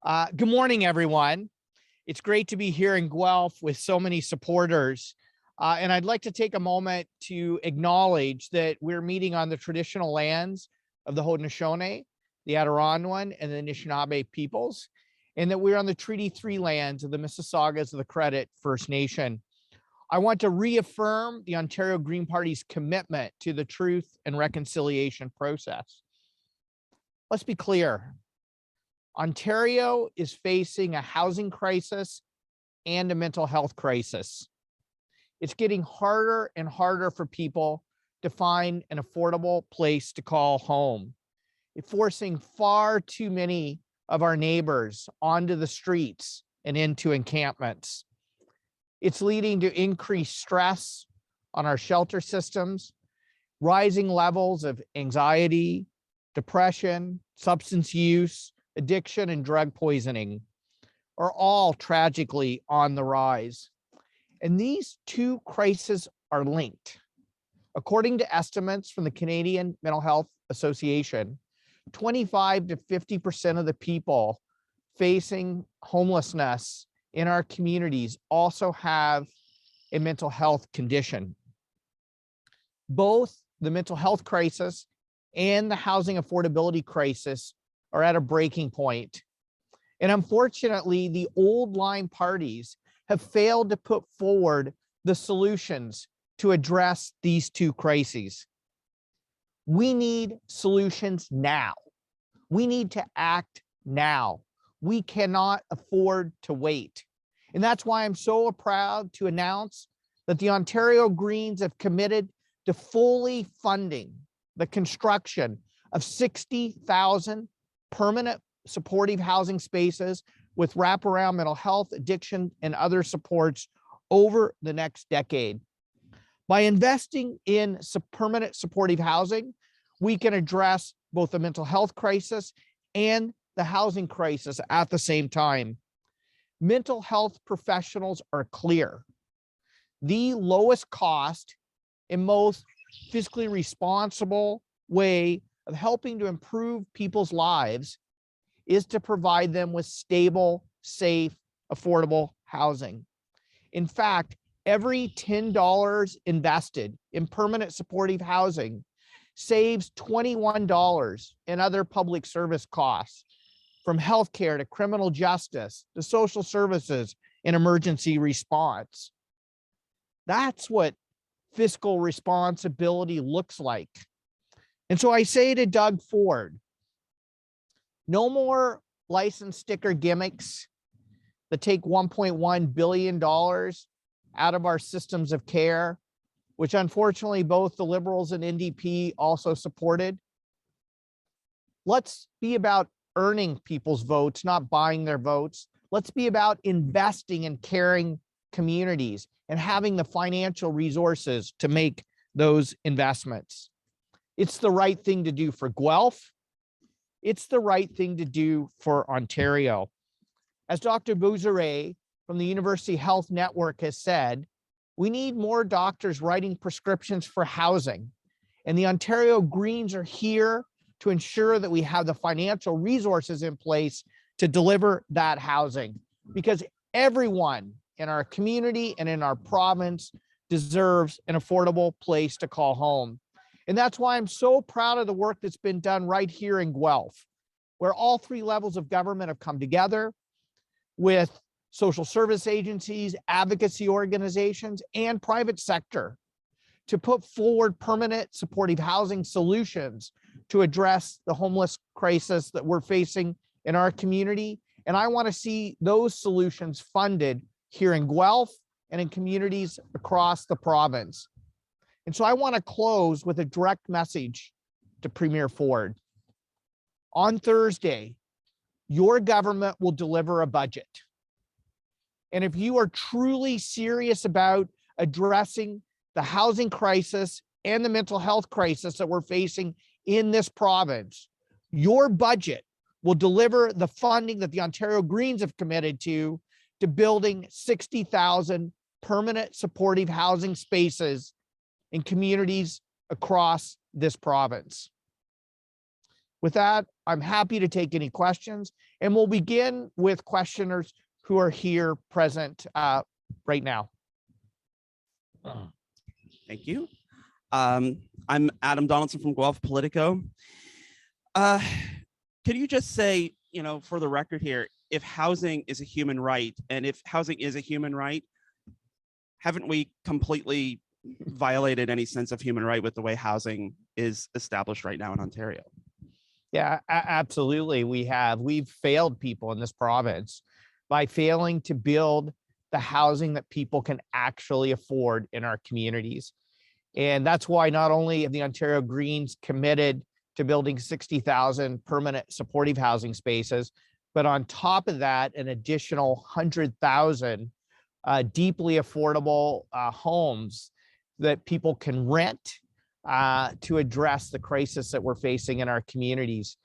Good morning, everyone. It's great to be here in Guelph with so many supporters. And I'd like to take a moment to acknowledge that we're meeting on the traditional lands of the Haudenosaunee, the Adirondwan, and the Anishinaabe peoples, and that we're on the Treaty 3 lands of the Mississaugas of the Credit First Nation. I want to reaffirm the Ontario Green Party's commitment to the truth and reconciliation process. Let's be clear. Ontario is facing a housing crisis and a mental health crisis. It's getting harder and harder for people to find an affordable place to call home. It's forcing far too many of our neighbors onto the streets and into encampments. It's leading to increased stress on our shelter systems, rising levels of anxiety, depression, substance use, addiction, and drug poisoning are all tragically on the rise. And these two crises are linked. According to estimates from the Canadian Mental Health Association, 25 to 50% of the people facing homelessness in our communities also have a mental health condition. Both the mental health crisis and the housing affordability crisis are at a breaking point. And unfortunately, the old line parties have failed to put forward the solutions to address these two crises. We need solutions now. We need to act now. We cannot afford to wait. And that's why I'm so proud to announce that the Ontario Greens have committed to fully funding the construction of 60,000 permanent supportive housing spaces with wraparound mental health, addiction, and other supports over the next decade. By investing in permanent supportive housing, we can address both the mental health crisis and the housing crisis at the same time. Mental health professionals are clear. The lowest cost and most fiscally responsible way of helping to improve people's lives is to provide them with stable, safe, affordable housing. In fact, every $10 invested in permanent supportive housing saves $21 in other public service costs, from healthcare to criminal justice to social services and emergency response. That's what fiscal responsibility looks like. And so I say to Doug Ford, no more license sticker gimmicks that take $1.1 billion out of our systems of care, which unfortunately both the Liberals and NDP also supported. Let's be about earning people's votes, not buying their votes. Let's be about investing in caring communities and having the financial resources to make those investments. It's the right thing to do for Guelph. It's the right thing to do for Ontario. As Dr. Bouzeret from the University Health Network has said, we need more doctors writing prescriptions for housing. And the Ontario Greens are here to ensure that we have the financial resources in place to deliver that housing, because everyone in our community and in our province deserves an affordable place to call home. And that's why I'm so proud of the work that's been done right here in Guelph, where all three levels of government have come together with social service agencies, advocacy organizations, and private sector to put forward permanent supportive housing solutions to address the homeless crisis that we're facing in our community. And I want to see those solutions funded here in Guelph and in communities across the province. And so I want to close with a direct message to Premier Ford. On Thursday, your government will deliver a budget. And if you are truly serious about addressing the housing crisis and the mental health crisis that we're facing in this province, your budget will deliver the funding that the Ontario Greens have committed to building 60,000 permanent supportive housing spaces in communities across this province. With that, I'm happy to take any questions, and we'll begin with questioners who are here present right now. Thank you. I'm Adam Donaldson from Guelph Politico. Can you just say, for the record here, if housing is a human right, and if housing is a human right, haven't we completely violated any sense of human right with the way housing is established right now in Ontario? Yeah, absolutely. We've failed people in this province by failing to build the housing that people can actually afford in our communities. And that's why not only have the Ontario Greens committed to building 60,000 permanent supportive housing spaces, but on top of that, an additional 100,000 deeply affordable homes that people can rent to address the crisis that we're facing in our communities.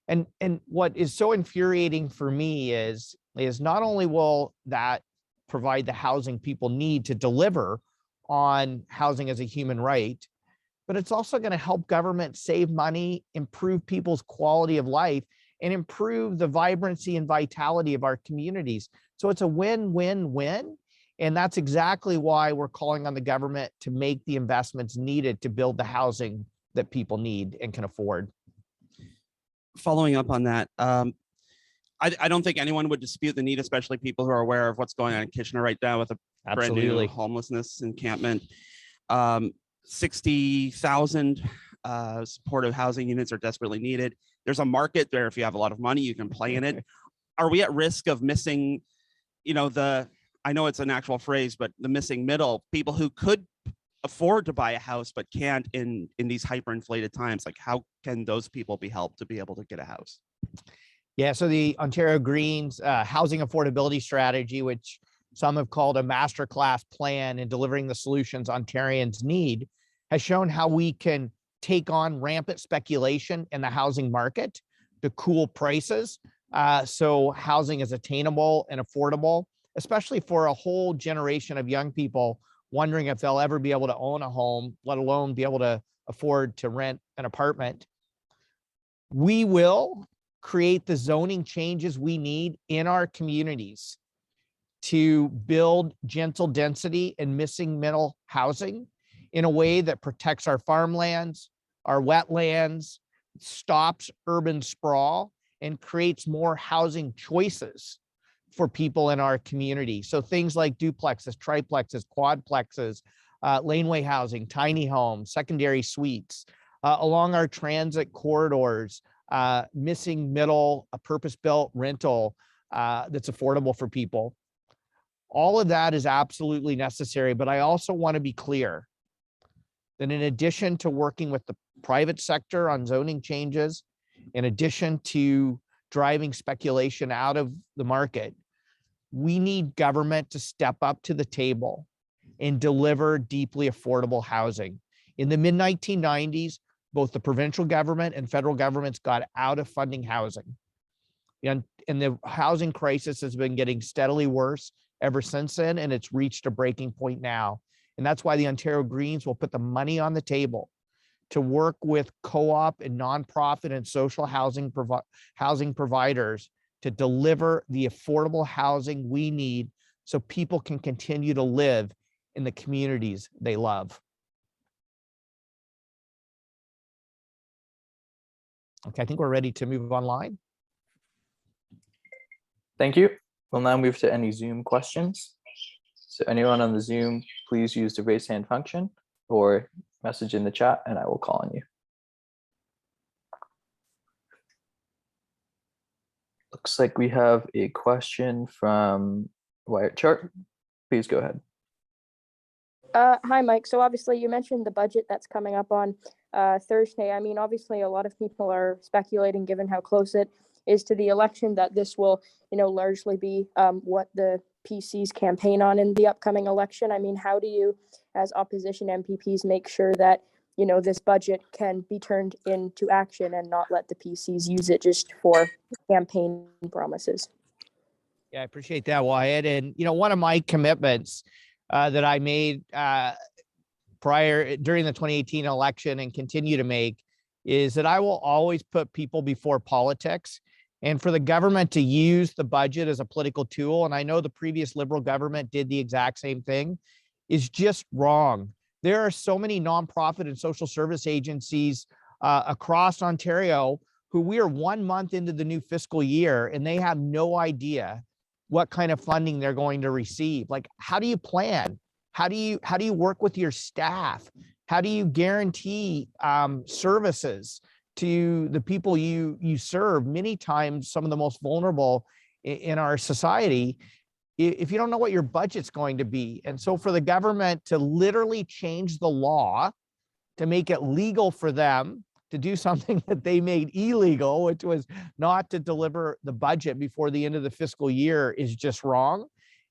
And what is so infuriating for me is not only will that provide the housing people need to deliver on housing as a human right, but it's also going to help government save money, improve people's quality of life, and improve the vibrancy and vitality of our communities. So it's a win-win-win. And that's exactly why we're calling on the government to make the investments needed to build the housing that people need and can afford. Following up on that, I don't think anyone would dispute the need, especially people who are aware of what's going on in Kitchener right now with a brand new homelessness encampment. 60,000 supportive housing units are desperately needed. There's a market there. If you have a lot of money, you can play in it. Are we at risk of missing, I know it's an actual phrase, but the missing middle, people who could afford to buy a house but can't in these hyperinflated times? Like, how can those people be helped to be able to get a house? Yeah, so the Ontario Greens housing affordability strategy, which some have called a masterclass plan in delivering the solutions Ontarians need, has shown how we can take on rampant speculation in the housing market to cool prices so housing is attainable and affordable, especially for a whole generation of young people wondering if they'll ever be able to own a home, let alone be able to afford to rent an apartment. We will create the zoning changes we need in our communities to build gentle density and missing middle housing in a way that protects our farmlands, our wetlands, stops urban sprawl, and creates more housing choices for people in our community. So things like duplexes, triplexes, quadplexes, laneway housing, tiny homes, secondary suites, along our transit corridors, missing middle, a purpose-built rental that's affordable for people. All of that is absolutely necessary, but I also want to be clear that in addition to working with the private sector on zoning changes, in addition to driving speculation out of the market, we need government to step up to the table and deliver deeply affordable housing. In the mid-1990s, both the provincial government and federal governments got out of funding housing. And the housing crisis has been getting steadily worse ever since then, and it's reached a breaking point now. And that's why the Ontario Greens will put the money on the table to work with co-op and nonprofit and social housing providers to deliver the affordable housing we need so people can continue to live in the communities they love. Okay, I think we're ready to move online. Thank you. We'll now move to any Zoom questions. So anyone on the Zoom, please use the raise hand function or message in the chat and I will call on you. Looks like we have a question from Wyatt Chart. Please go ahead. Hi, Mike. So obviously you mentioned the budget that's coming up on Thursday. I mean, obviously a lot of people are speculating, given how close it is to the election, that this will, largely be what the PCs campaign on in the upcoming election. I mean, how do you, as opposition MPPs, make sure that, this budget can be turned into action and not let the PCs use it just for campaign promises? Yeah, I appreciate that, Wyatt. And, one of my commitments that I made during the 2018 election and continue to make is that I will always put people before politics. And for the government to use the budget as a political tool, and I know the previous Liberal government did the exact same thing, is just wrong. There are so many nonprofit and social service agencies across Ontario who we are 1 month into the new fiscal year and they have no idea what kind of funding they're going to receive. Like, how do you plan? How do you work with your staff? How do you guarantee services to the people you serve? Many times, some of the most vulnerable in our society, if you don't know what your budget's going to be. And so for the government to literally change the law to make it legal for them to do something that they made illegal, which was not to deliver the budget before the end of the fiscal year, is just wrong.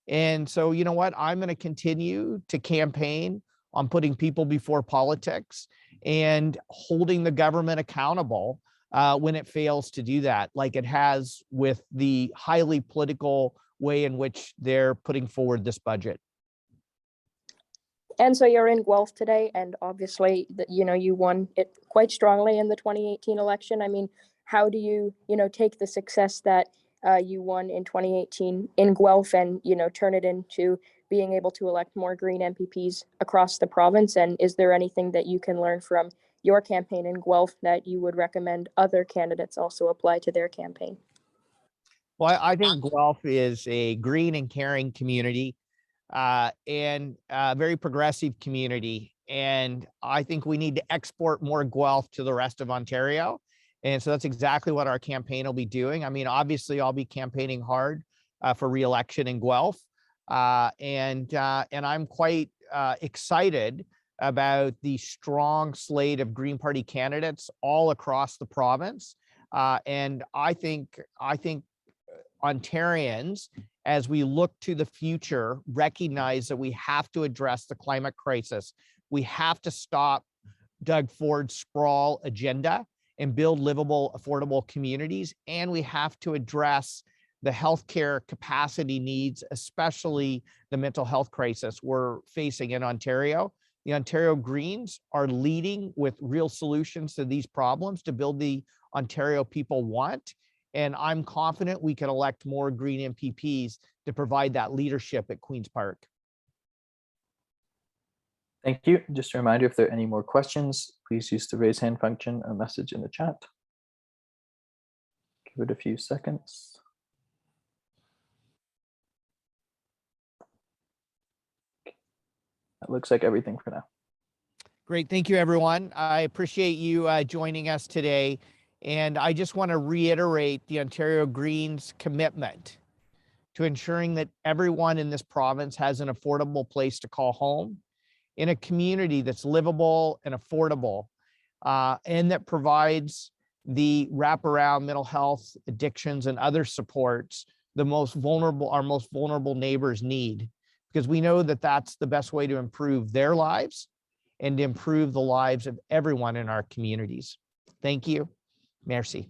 And so, you know what? I'm going to continue to campaign on putting people before politics and holding the government accountable when it fails to do that, like it has with the highly political way in which they're putting forward this budget. And so you're in Guelph today, and obviously, you won it quite strongly in the 2018 election. I mean, how do you, take the success that you won in 2018 in Guelph and, turn it into being able to elect more Green MPPs across the province? And is there anything that you can learn from your campaign in Guelph that you would recommend other candidates also apply to their campaign? Well, I think Guelph is a green and caring community. And a very progressive community. And I think we need to export more Guelph to the rest of Ontario. And so that's exactly what our campaign will be doing. I mean, obviously, I'll be campaigning hard for re-election in Guelph. And I'm quite excited about the strong slate of Green Party candidates all across the province. And I think Ontarians, as we look to the future, recognize that we have to address the climate crisis. We have to stop Doug Ford's sprawl agenda and build livable, affordable communities. And we have to address the healthcare capacity needs, especially the mental health crisis we're facing in Ontario. The Ontario Greens are leading with real solutions to these problems to build the Ontario people want. And I'm confident we can elect more Green MPPs to provide that leadership at Queen's Park. Thank you. Just a reminder, if there are any more questions, please use the raise hand function or message in the chat. Give it a few seconds. That looks like everything for now. Great. Thank you, everyone. I appreciate you joining us today. And I just want to reiterate the Ontario Greens' commitment to ensuring that everyone in this province has an affordable place to call home in a community that's livable and affordable, and that provides the wraparound mental health, addictions, and other supports our most vulnerable neighbors need, because we know that that's the best way to improve their lives and to improve the lives of everyone in our communities. Thank you. Merci.